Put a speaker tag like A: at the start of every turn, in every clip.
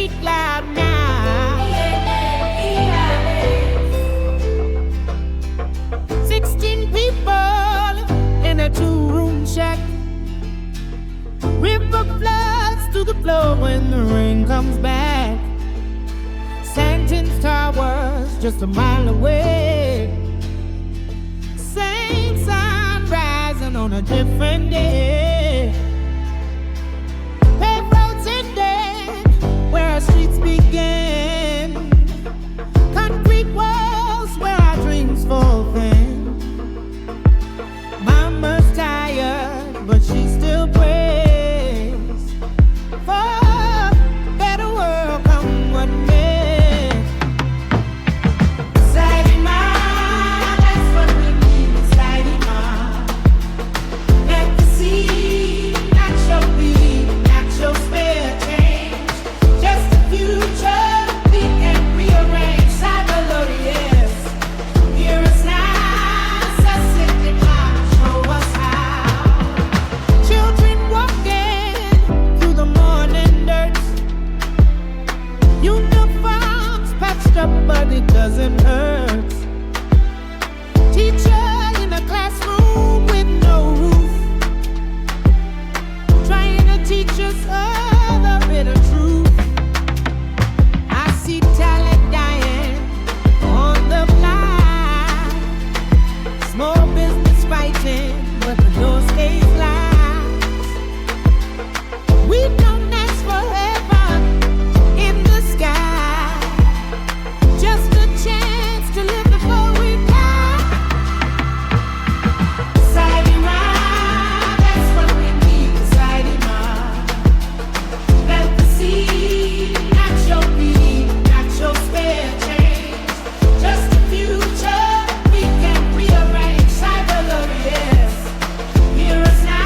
A: speak loud now. 16 people in a two-room shack. River floods to the floor when the rain comes back. Sandton's towers just a mile away. Same sun rising on a different day. Paved roads ended where our streets began. Concrete walls where our dreams fall thin. Mama's tired, but she still prays for a better world come what may. Exciting mind, that's what we need. Exciting mind. Let the seed not your beat, not your spare change. Just a future we can rearrange. Cyberlodious, hear us now. Necessity now, show us how. Children walking through the morning dirt. Uniforms patched up, but it doesn't hurt. Teacher in a classroom with no roof, trying to teach us all the bitter truth. I see talent dying on the fly. Small business fighting, but the door stays locked. We don't ask for heaven in the sky, just a chance to live before we die. Exciting mind, that's what we need. Exciting mind. Let the seed not your beat, not your spare change. Just a future we can rearrange. Cyberlodious, hear us now.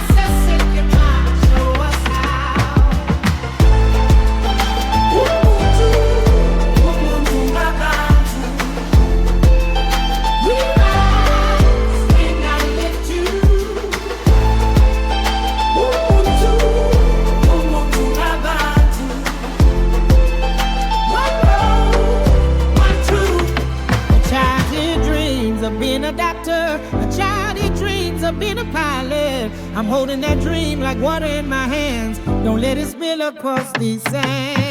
A: Necessity now, show us how. Ubuntu, Ubuntu Mabantu. We rise when I lift you. Ubuntu, Ubuntu Mabantu. One road, one truth. A childhood dreams of being a doctor. A childhood dreams of being a pilot. I'm holding that dream like water in my hands. Don't let it spill across these sands.